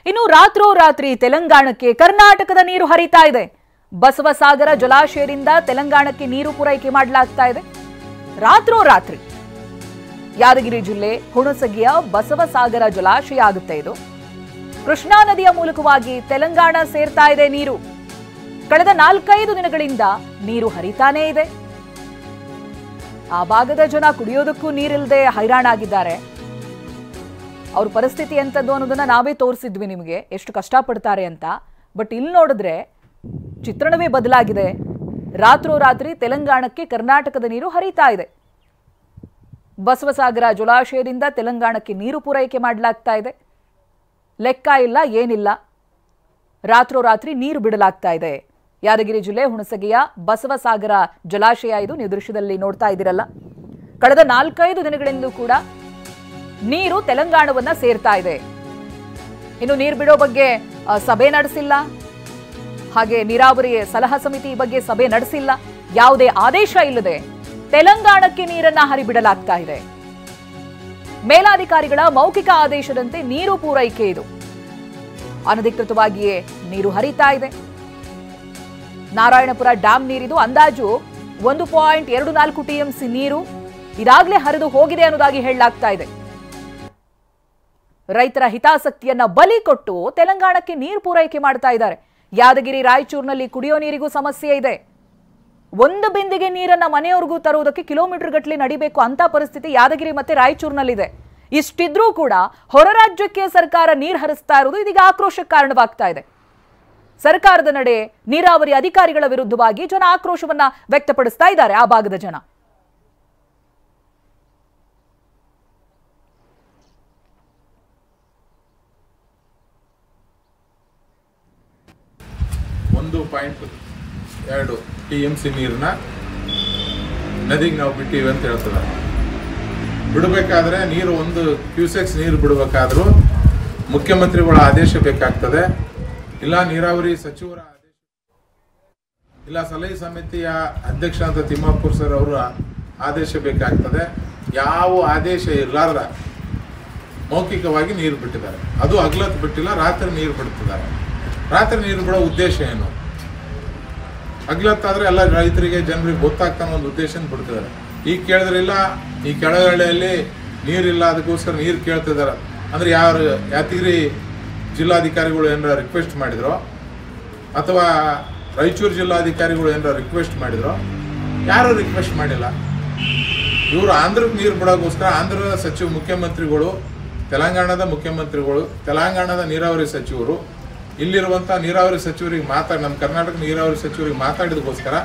ಇನ್ನು ರಾತ್ರೋರಾತ್ರಿ ತೆಲಂಗಾಣಕ್ಕೆ ಕರ್ನಾಟಕದ ನೀರು ಹರಿತಾ ಇದೆ. ಬಸವಸಾಗರ ಜಲಾಶಯದಿಂದ ತೆಲಂಗಾಣಕ್ಕೆ ನೀರು ಪೂರೈಕೆ ಮಾಡಲಾಗ್ತಾ ಇದೆ. ರಾತ್ರೋರಾತ್ರಿ ಯಾದಗಿರಿ ಜಿಲ್ಲೆ ಹುಣಸಗಿಯ ಬಸವಸಾಗರ ಜಲಾಶಯ ಆಗುತ್ತೆ ಇದು. ಕೃಷ್ಣಾ ನದಿಯ ಮೂಲಕವಾಗಿ ತೆಲಂಗಾಣ ಸೇರ್ತಾ ಇದೆ ನೀರು. ಕಳೆದ 4-5 ದಿನಗಳಿಂದ ನೀರು ಹರಿತಾನೇ ಇದೆ. ಆ ಭಾಗದ ಜನ ಕುಡಿಯೋದಕ್ಕೂ ನೀರಿಲ್ಲದೆ ಹೈರಾಣಾಗಿದ್ದಾರೆ. ಅವ್ರ ಪರಿಸ್ಥಿತಿ ಎಂತದ್ದು ಅನ್ನೋದನ್ನ ನಾವೇ ತೋರಿಸಿದ್ವಿ ನಿಮಗೆ, ಎಷ್ಟು ಕಷ್ಟಪಡ್ತಾರೆ ಅಂತ. ಬಟ್ ಇಲ್ಲಿ ನೋಡಿದ್ರೆ ಚಿತ್ರಣವೇ ಬದಲಾಗಿದೆ. ರಾತ್ರೋರಾತ್ರಿ ತೆಲಂಗಾಣಕ್ಕೆ ಕರ್ನಾಟಕದ ನೀರು ಹರಿತಾ ಇದೆ. ಬಸವಸಾಗರ ಜಲಾಶಯದಿಂದ ತೆಲಂಗಾಣಕ್ಕೆ ನೀರು ಪೂರೈಕೆ ಮಾಡಲಾಗ್ತಾ ಇದೆ. ಲೆಕ್ಕ ಇಲ್ಲ, ಏನಿಲ್ಲ, ರಾತ್ರೋರಾತ್ರಿ ನೀರು ಬಿಡಲಾಗ್ತಾ ಇದೆ. ಯಾದಗಿರಿ ಜಿಲ್ಲೆ ಹುಣಸಗಿಯ ಬಸವಸಾಗರ ಜಲಾಶಯ ಇದು. ನೀವು ದೃಶ್ಯದಲ್ಲಿ ನೋಡ್ತಾ ಇದ್ದೀರಲ್ಲ, ಕಳೆದ 4-5 ದಿನಗಳಿಂದಲೂ ಕೂಡ ನೀರು ತೆಲಂಗಾಣವನ್ನ ಸೇರ್ತಾ ಇದೆ. ಇನ್ನು ನೀರು ಬಿಡೋ ಬಗ್ಗೆ ಸಭೆ ನಡೆಸಿಲ್ಲ, ಹಾಗೆ ನೀರಾವರಿ ಸಲಹಾ ಸಮಿತಿ ಬಗ್ಗೆ ಸಭೆ ನಡೆಸಿಲ್ಲ. ಯಾವುದೇ ಆದೇಶ ಇಲ್ಲದೆ ತೆಲಂಗಾಣಕ್ಕೆ ನೀರನ್ನ ಹರಿಬಿಡಲಾಗ್ತಾ ಇದೆ. ಮೇಲಾಧಿಕಾರಿಗಳ ಮೌಖಿಕ ಆದೇಶದಂತೆ ನೀರು ಪೂರೈಕೆ ಇದು. ಅನಧಿಕೃತವಾಗಿಯೇ ನೀರು ಹರಿತಾ ಇದೆ. ನಾರಾಯಣಪುರ ಡ್ಯಾಂ ನೀರಿದು ಅಂದಾಜು 1.24 TMC ನೀರು ಇದಾಗಲೇ ಹರಿದು ಹೋಗಿದೆ ಅನ್ನೋದಾಗಿ ಹೇಳಲಾಗ್ತಾ ಇದೆ. ರೈತರ ಹಿತಾಸಕ್ತಿಯನ್ನ ಬಲಿ ಕೊಟ್ಟು ತೆಲಂಗಾಣಕ್ಕೆ ನೀರು ಪೂರೈಕೆ ಮಾಡ್ತಾ ಇದ್ದಾರೆ. ಯಾದಗಿರಿ ರಾಯಚೂರಿನಲ್ಲಿ ಕುಡಿಯೋ ನೀರಿಗೂ ಸಮಸ್ಯೆ ಇದೆ. ಒಂದು ಬಿಂದಿಗೆ ನೀರನ್ನ ಮನೆಯವರೆಗೂ ತರುವುದಕ್ಕೆ ಕಿಲೋಮೀಟರ್ ಗಟ್ಟಲೆ ನಡಿಬೇಕು ಅಂತ ಪರಿಸ್ಥಿತಿ ಯಾದಗಿರಿ ಮತ್ತೆ ರಾಯಚೂರಿನಲ್ಲಿದೆ. ಇಷ್ಟಿದ್ರೂ ಕೂಡ ಹೊರ ರಾಜ್ಯಕ್ಕೆ ಸರ್ಕಾರ ನೀರು ಹರಿಸ್ತಾ ಇರುವುದು ಇದೀಗ ಆಕ್ರೋಶಕ್ಕೆ ಕಾರಣವಾಗ್ತಾ ಇದೆ. ಸರ್ಕಾರದ ನಡೆ, ನೀರಾವರಿ ಅಧಿಕಾರಿಗಳ ವಿರುದ್ಧವಾಗಿ ಜನ ಆಕ್ರೋಶವನ್ನ ವ್ಯಕ್ತಪಡಿಸ್ತಾ ಇದ್ದಾರೆ. ಆ ಭಾಗದ ಜನ .2 TMC ನೀರನ್ನ ನದಿಗೆ ನಾವು ಬಿಟ್ಟಿವಿ ಅಂತ ಹೇಳ್ತದೆ. ಬಿಡಬೇಕಾದ್ರೆ ನೀರು 1 ಕ್ಯೂಸೆಕ್ಸ್ ನೀರು ಬಿಡಬೇಕಾದ್ರೂ ಮುಖ್ಯಮಂತ್ರಿಗಳ ಆದೇಶ ಬೇಕಾಗ್ತದೆ, ಇಲ್ಲ ನೀರಾವರಿ ಸಚಿವರ ಆದೇಶ, ಇಲ್ಲ ಸಲಹೆ ಸಮಿತಿಯ ಅಧ್ಯಕ್ಷ ಅಂತ ತಿಮ್ಮಾಪುರ್ ಸರ್ ಅವರ ಆದೇಶ ಬೇಕಾಗ್ತದೆ. ಯಾವ ಆದೇಶ ಇರಲಾರ್ದ ಮೌಖಿಕವಾಗಿ ನೀರು ಬಿಟ್ಟಿದ್ದಾರೆ. ಅದು ಹಗಲತ್ತು ಬಿಟ್ಟಿಲ್ಲ, ರಾತ್ರಿ ನೀರು ಬಿಡ್ತಿದ್ದಾರೆ. ರಾತ್ರಿ ನೀರು ಬಿಡೋ ಉದ್ದೇಶ ಏನು? ಹಗಲತ್ತಾದ್ರೆ ಎಲ್ಲ ರೈತರಿಗೆ, ಜನರಿಗೆ ಗೊತ್ತಾಗ್ತಾನೆ ಒಂದು ಉದ್ದೇಶ ಬಿಡ್ತಿದ್ದಾರೆ. ಈಗ ಕೇಳಿದ್ರೆ ಇಲ್ಲ, ಈ ಕೆಳಗಡೆಯಲ್ಲಿ ನೀರಿಲ್ಲ, ಅದಕ್ಕೋಸ್ಕರ ನೀರು ಕೇಳ್ತಿದ್ದಾರೆ ಅಂದ್ರೆ ಯಾರು? ಯಾದಗಿರಿ ಜಿಲ್ಲಾಧಿಕಾರಿಗಳು ಏನಾರ ರಿಕ್ವೆಸ್ಟ್ ಮಾಡಿದ್ರು, ಅಥವಾ ರಾಯಚೂರು ಜಿಲ್ಲಾಧಿಕಾರಿಗಳು ಏನಾರ ರಿಕ್ವೆಸ್ಟ್ ಮಾಡಿದ್ರು? ಯಾರು ರಿಕ್ವೆಸ್ಟ್ ಮಾಡಿಲ್ಲ. ಇವರು ಆಂಧ್ರಕ್ಕೆ ನೀರು ಬಿಡೋಕ್ಕೋಸ್ಕರ ಆಂಧ್ರದ ಸಚಿವ ಮುಖ್ಯಮಂತ್ರಿಗಳು, ತೆಲಂಗಾಣದ ಮುಖ್ಯಮಂತ್ರಿಗಳು, ತೆಲಂಗಾಣದ ನೀರಾವರಿ ಸಚಿವರು, ಇಲ್ಲಿರುವಂಥ ನೀರಾವರಿ ಸಚಿವರಿಗೆ ನಮ್ಮ ಕರ್ನಾಟಕ ನೀರಾವರಿ ಸಚಿವರಿಗೆ ಮಾತಾಡಿದಕ್ಕೋಸ್ಕರ